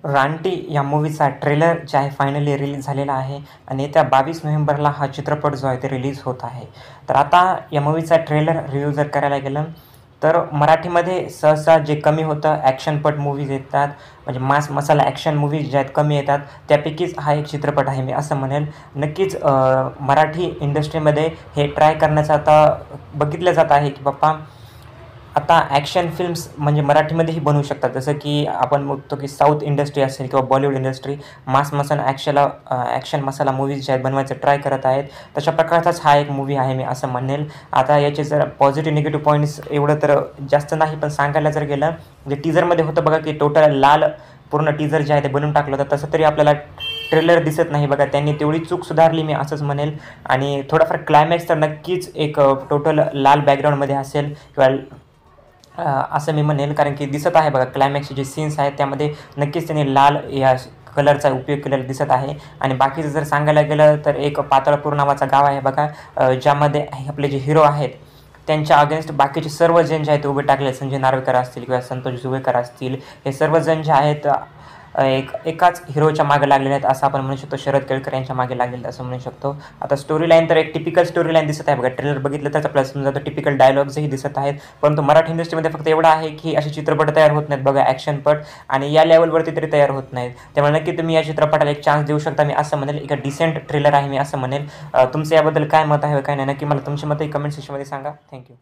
रानटी या मूव्हीचा ट्रेलर जे आहे फायनली रिलीज झालेला आहे आणि येत्या 22 नोव्हेंबरला हा चित्रपट जो आहे ते रिलीज होत आहे. तर आता या मूव्हीचा ट्रेलर रिव्ह्यू जर करायला गेलं तर मराठीमध्ये सहसा जे कमी होतं ॲक्शनपट मूव्हीज येतात, म्हणजे मास मसाला ॲक्शन मूव्हीज ज्या आहेत कमी येतात त्यापैकीच हा एक चित्रपट आहे मी असं म्हणेल. नक्कीच मराठी इंडस्ट्रीमध्ये हे ट्राय करण्याचं आता बघितलं जात आहे की बाप्पा आता ॲक्शन फिल्म्स म्हणजे मराठीमध्येही बनवू शकतात. जसं की आपण बघतो की साऊथ इंडस्ट्री असेल किंवा बॉलिवूड इंडस्ट्री मास मसाला ॲक्शन मसाला मूव्हीज जे आहेत बनवायचं ट्राय करत आहेत. तशा प्रकारचाच हा एक मूव्ही आहे मी असं म्हणेल. आता याचे जर पॉझिटिव्ह निगेटिव्ह पॉईंट्स एवढं तर जास्त नाही, पण सांगायला जर गेलं म्हणजे टीझरमध्ये होतं बघा की टोटल लाल पूर्ण टीझर जे आहे ते बनवून टाकलं होतं, तसं तरी आपल्याला ट्रेलर दिसत नाही बघा. त्यांनी तेवढी चूक सुधारली मी असंच म्हणेल. आणि थोडाफार क्लायमॅक्स तर नक्कीच एक टोटल लाल बॅकग्राऊंडमध्ये असेल किंवा असं मी म्हणेल, कारण की दिसत आहे बघा क्लायमॅक्सचे जे सीन्स आहेत त्यामध्ये नक्कीच त्यांनी लाल या कलरचा उपयोग केलेला दिसत आहे. आणि बाकीचं जर सांगायला गेलं तर एक पाताळपूर नावाचं गाव आहे बघा, ज्यामध्ये आपले जे हिरो आहेत त्यांच्या अगेन्स्ट बाकीचे सर्वजण जे आहेत उभे टाकले, संजय नार्वेकर असतील किंवा संतोष जुवेकर असतील, हे सर्वजण जे आहेत एकाच हिरोच्या मागे लागलेले आहेत असं आपण म्हणू शकतो. शरद केळकर यांच्या मागे लागलेले आहेत असं म्हणू शकतो. आता स्टोरी लाईन तर एक टिपिकल स्टोरी लाईन दिसत आहे बघा. ट्रेलर बघितलं तर आपल्याला समजा तर टिपिकल डायलॉग्सही दिसत आहेत. परंतु मराठी इंडस्ट्रीमध्ये फक्त एवढं आहे की असे चित्रपट तयार होत नाहीत बघा ॲक्शनपट, आणि या लेवलवरती तरी तयार होत नाहीत. त्यामुळे नक्की तुम्ही या चित्रपटाला एक चान्स देऊ शकता मी असं म्हणेल. एक डिसेंट ट्रेलर आहे मी असं म्हणेल. तुमचं याबद्दल काय मत आहे काय नाही, नक्की मला तुमचे मतही कमेंट सेक्शनमध्ये सांगा. थँक्यू.